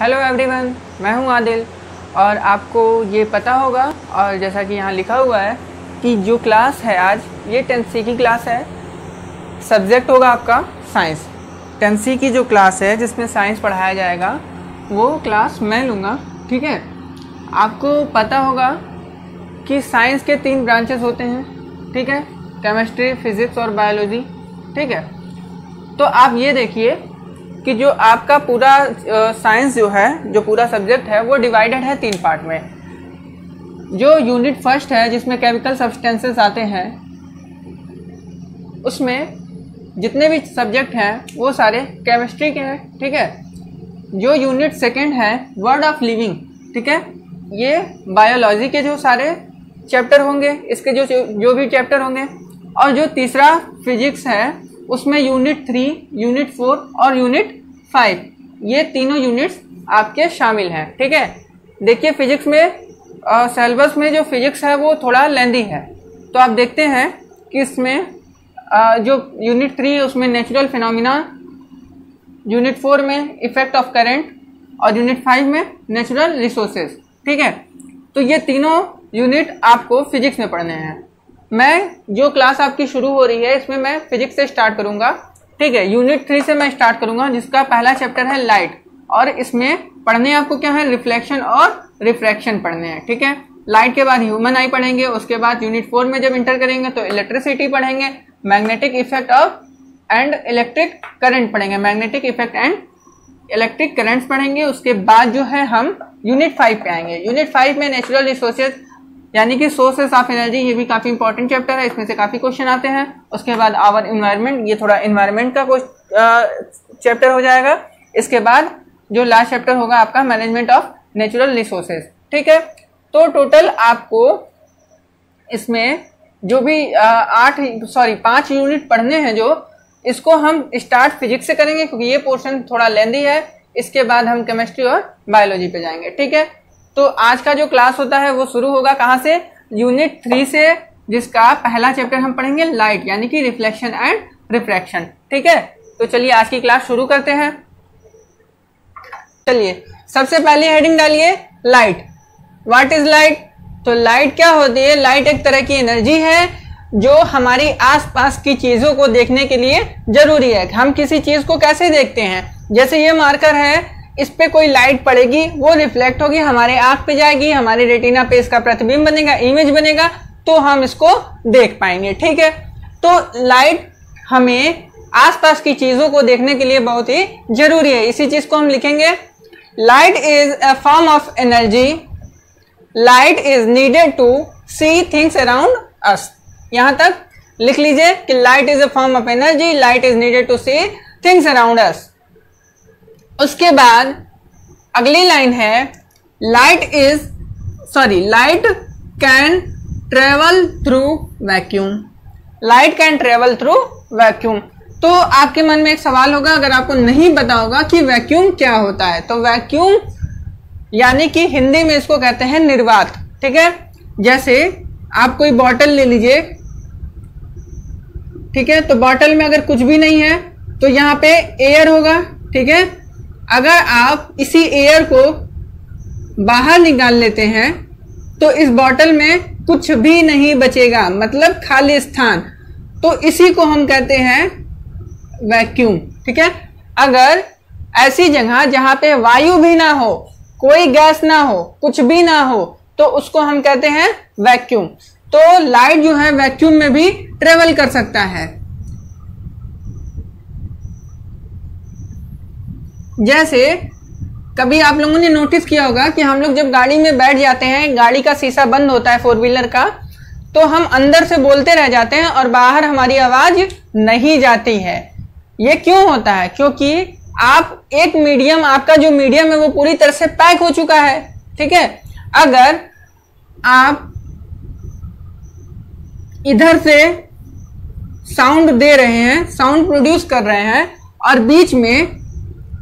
Hello everyone, मैं हूं आदिल और आपको ये पता होगा और जैसा कि यहाँ लिखा हुआ है कि जो क्लास है आज ये 10th की क्लास है। सब्जेक्ट होगा आपका साइंस। 10th की जो क्लास है जिसमें साइंस पढ़ाया जाएगा वो क्लास मैं लूँगा। ठीक है, आपको पता होगा कि साइंस के 3 ब्रांचेस होते हैं। ठीक है, केमिस्ट्री, फिज़िक्स और बायोलॉजी। ठीक है, तो आप ये देखिए कि जो आपका पूरा साइंस जो है, जो पूरा सब्जेक्ट है वो डिवाइडेड है 3 पार्ट में। जो यूनिट फर्स्ट है जिसमें केमिकल सब्सटेंसेस आते हैं, उसमें जितने भी सब्जेक्ट हैं वो सारे केमिस्ट्री के हैं। ठीक है, जो यूनिट सेकंड है वर्ड ऑफ लिविंग, ठीक है, ये बायोलॉजी के जो सारे चैप्टर होंगे, इसके जो भी चैप्टर होंगे। और जो तीसरा फिजिक्स है उसमें यूनिट 3, यूनिट 4 और यूनिट 5, ये तीनों यूनिट्स आपके शामिल हैं। ठीक है, देखिए फिजिक्स में सिलेबस में जो फिजिक्स है वो थोड़ा लेंदी है, तो आप देखते हैं कि इसमें जो यूनिट 3 उसमें नेचुरल फिनोमिना, यूनिट 4 में इफेक्ट ऑफ करंट और यूनिट 5 में नेचुरल रिसोर्सेज। ठीक है, तो ये तीनों यूनिट आपको फिजिक्स में पढ़ने हैं। मैं जो क्लास आपकी शुरू हो रही है इसमें मैं फिजिक्स से स्टार्ट करूंगा। ठीक है, यूनिट 3 से मैं स्टार्ट करूंगा जिसका पहला चैप्टर है लाइट, और इसमें पढ़ने आपको क्या है, रिफ्लेक्शन और रिफ्रैक्शन पढ़ने हैं। ठीक है, लाइट के बाद ह्यूमन आई पढ़ेंगे, उसके बाद यूनिट 4 में जब इंटर करेंगे तो इलेक्ट्रिसिटी पढ़ेंगे, magnetic effect of and electric current पढ़ेंगे, magnetic effect and electric currents पढ़ेंगे। उसके बाद जो है हम यूनिट 5 पे आएंगे। यूनिट 5 में नेचुरल रिसोर्सेज यानी कि सोर्सेस ऑफ एनर्जी, ये भी काफी इंपॉर्टेंट चैप्टर है, इसमें से काफी क्वेश्चन आते हैं। उसके बाद आवर एनवायरनमेंट, ये थोड़ा एनवायरनमेंट का चैप्टर हो जाएगा। इसके बाद जो लास्ट चैप्टर होगा आपका मैनेजमेंट ऑफ नेचुरल रिसोर्सेज। ठीक है, तो टोटल आपको इसमें जो भी 5 यूनिट पढ़ने हैं, जो इसको हम स्टार्ट फिजिक्स से करेंगे क्योंकि ये पोर्शन थोड़ा लेंदी है। इसके बाद हम केमिस्ट्री और बायोलॉजी पे जाएंगे। ठीक है, तो आज का जो क्लास होता है वो शुरू होगा कहाँ से, यूनिट 3 से, जिसका पहला चैप्टर हम पढ़ेंगे लाइट यानी कि रिफ्लेक्शन एंड रिफ्रैक्शन। ठीक है, तो चलिए आज की क्लास शुरू करते हैं। चलिए सबसे पहले हेडिंग डालिए लाइट। What is light? तो लाइट क्या होती है? लाइट एक तरह की एनर्जी है जो हमारी आसपास की चीजों को देखने के लिए जरूरी है। हम किसी चीज को कैसे देखते हैं, जैसे ये मार्कर है, इस पे कोई लाइट पड़ेगी, वो रिफ्लेक्ट होगी, हमारे आंख पे जाएगी, हमारे रेटिना पे इसका प्रतिबिंब बनेगा, इमेज बनेगा, तो हम इसको देख पाएंगे। ठीक है, तो लाइट हमें आसपास की चीजों को देखने के लिए बहुत ही जरूरी है। इसी चीज को हम लिखेंगे, light is a form of energy, light is needed to see things around us. यहां तक लिख लीजिए कि light is a form of energy, light is needed to see things around us. उसके बाद अगली लाइन है, light can travel through vacuum. Light can travel through vacuum. तो आपके मन में एक सवाल होगा, अगर आपको नहीं पता होगा कि वैक्यूम क्या होता है, तो वैक्यूम यानी कि हिंदी में इसको कहते हैं निर्वात। ठीक है, जैसे आप कोई बॉटल ले लीजिए, ठीक है, तो बॉटल में अगर कुछ भी नहीं है तो यहाँ पे एयर होगा। ठीक है, अगर आप इसी एयर को बाहर निकाल लेते हैं तो इस बॉटल में कुछ भी नहीं बचेगा, मतलब खाली स्थान, तो इसी को हम कहते हैं वैक्यूम। ठीक है, अगर ऐसी जगह जहां पे वायु भी ना हो, कोई गैस ना हो, कुछ भी ना हो, तो उसको हम कहते हैं वैक्यूम। तो लाइट जो है वैक्यूम में भी ट्रेवल कर सकता है। जैसे कभी आप लोगों ने नोटिस किया होगा कि हम लोग जब गाड़ी में बैठ जाते हैं, गाड़ी का शीशा बंद होता है 4 व्हीलर का, तो हम अंदर से बोलते रह जाते हैं और बाहर हमारी आवाज नहीं जाती है। ये क्यों होता है? क्योंकि आपका जो मीडियम है वो पूरी तरह से पैक हो चुका है। ठीक है, अगर आप इधर से साउंड दे रहे हैं, साउंड प्रोड्यूस कर रहे हैं, और बीच में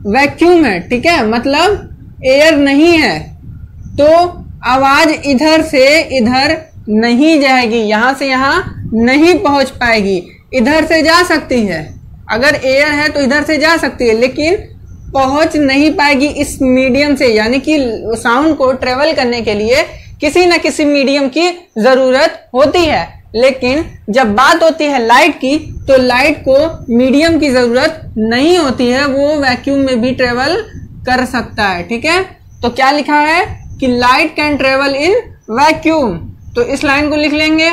वैक्यूम है, ठीक है, मतलब एयर नहीं है, तो आवाज इधर से इधर नहीं जाएगी, यहां से यहां नहीं पहुंच पाएगी। इधर से जा सकती है, अगर एयर है तो इधर से जा सकती है, लेकिन पहुंच नहीं पाएगी इस मीडियम से, यानी कि साउंड को ट्रेवल करने के लिए किसी न किसी मीडियम की जरूरत होती है। लेकिन जब बात होती है लाइट की, तो लाइट को मीडियम की जरूरत नहीं होती है, वो वैक्यूम में भी ट्रेवल कर सकता है। ठीक है, तो क्या लिखा है कि light can travel in vacuum, तो इस लाइन को लिख लेंगे।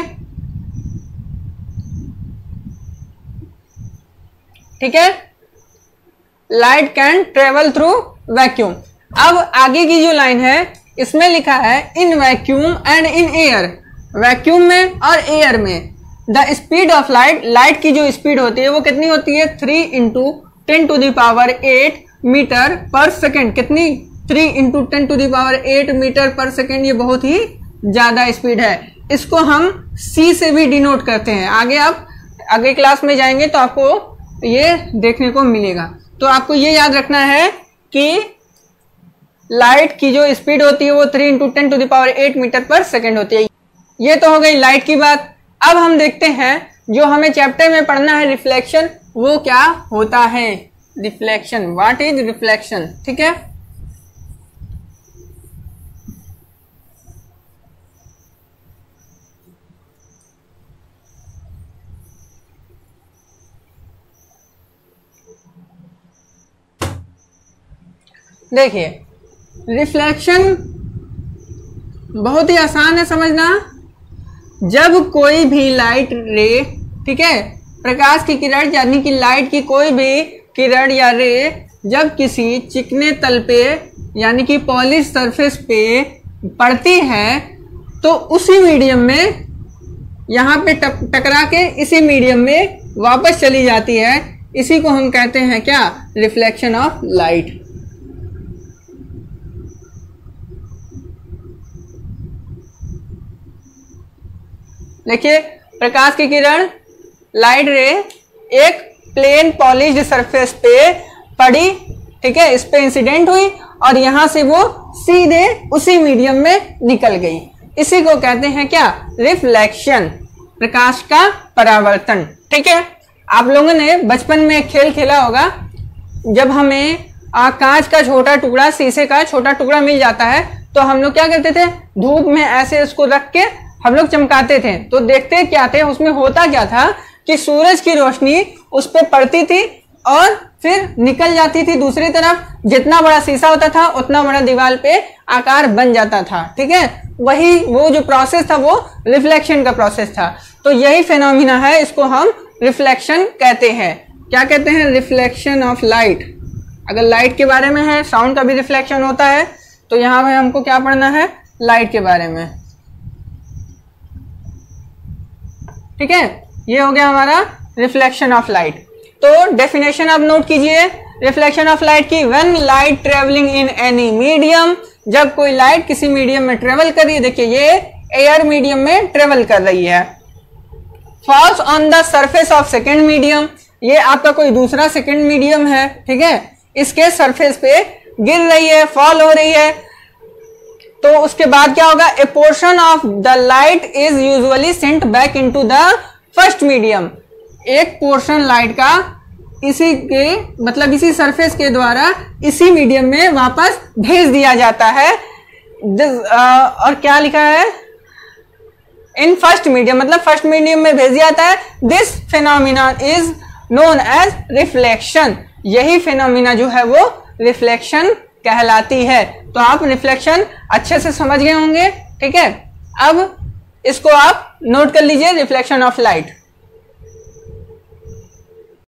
ठीक है, light can travel through vacuum. अब आगे की जो लाइन है इसमें लिखा है in vacuum and in air, vacuum में और एयर में the speed of light, light की जो स्पीड होती है वो कितनी होती है 3 × 10⁸ मीटर पर सेकेंड। कितनी? 3 × 10⁸ मीटर पर सेकेंड, ये बहुत ही ज्यादा स्पीड है। इसको हम C से भी डिनोट करते हैं। आगे आप आगे क्लास में जाएंगे तो आपको ये देखने को मिलेगा। तो आपको ये याद रखना है कि लाइट की जो स्पीड होती है वो 3 × 10⁸ मीटर पर सेकेंड होती है। ये तो हो गई लाइट की बात। अब हम देखते हैं जो हमें चैप्टर में पढ़ना है रिफ्लेक्शन, वो क्या होता है। Reflection, what is reflection. ठीक है, देखिए रिफ्लेक्शन बहुत ही आसान है समझना। जब कोई भी लाइट रे, ठीक है, प्रकाश की किरण यानी कि लाइट की कोई भी किरण या रे जब किसी चिकने तल पे यानी कि पॉलिश सरफेस पे पड़ती है तो उसी मीडियम में यहाँ पे टकरा के इसी मीडियम में वापस चली जाती है। इसी को हम कहते हैं क्या? Reflection of light. देखिए प्रकाश की किरण, लाइट रे एक प्लेन पॉलिश्ड सरफेस पे पड़ी, ठीक है, इस पे इंसिडेंट हुई और यहां से वो सीधे उसी मीडियम में निकल गई। इसी को कहते हैं क्या? रिफ्लेक्शन, प्रकाश का परावर्तन। ठीक है, आप लोगों ने बचपन में एक खेल खेला होगा, जब हमें कांच का छोटा टुकड़ा, शीशे का छोटा टुकड़ा मिल जाता है तो हम लोग क्या करते थे? धूप में ऐसे उसको रख के हम लोग चमकाते थे। तो देखते क्या थे, उसमें होता क्या था कि सूरज की रोशनी उस पर पड़ती थी और फिर निकल जाती थी दूसरी तरफ। जितना बड़ा शीशा होता था उतना बड़ा दीवार पे आकार बन जाता था। ठीक है, वही वो जो प्रोसेस था वो रिफ्लेक्शन का प्रोसेस था। तो यही फेनोमिना है, इसको हम रिफ्लेक्शन कहते हैं। क्या कहते हैं? Reflection of light. अगर लाइट के बारे में है, साउंड का भी रिफ्लेक्शन होता है, तो यहाँ पे हमको क्या पढ़ना है? लाइट के बारे में। ठीक है, ये हो गया हमारा रिफ्लेक्शन ऑफ लाइट। तो डेफिनेशन आप नोट कीजिए रिफ्लेक्शन ऑफ लाइट की। When light travelling in any medium, जब कोई लाइट किसी मीडियम में ट्रेवल कर रही है, देखिए ये एयर मीडियम में ट्रेवल कर रही है, falls on the surface of second medium, ये आपका कोई दूसरा सेकेंड मीडियम है, ठीक है, इसके सरफेस पे गिर रही है, फॉल हो रही है, तो उसके बाद क्या होगा? ए portion of the light is usually Saint back into the first medium. एक पोर्शन लाइट का इसी के मतलब इसी सरफेस के द्वारा इसी मीडियम में वापस भेज दिया जाता है। और क्या लिखा है? इन फर्स्ट मीडियम, मतलब फर्स्ट मीडियम में भेज दिया जाता है। This phenomena is known as reflection. यही फिनोमिना जो है वो रिफ्लेक्शन कहलाती है। तो आप रिफ्लेक्शन अच्छे से समझ गए होंगे। ठीक है, अब इसको आप नोट कर लीजिए, रिफ्लेक्शन ऑफ लाइट।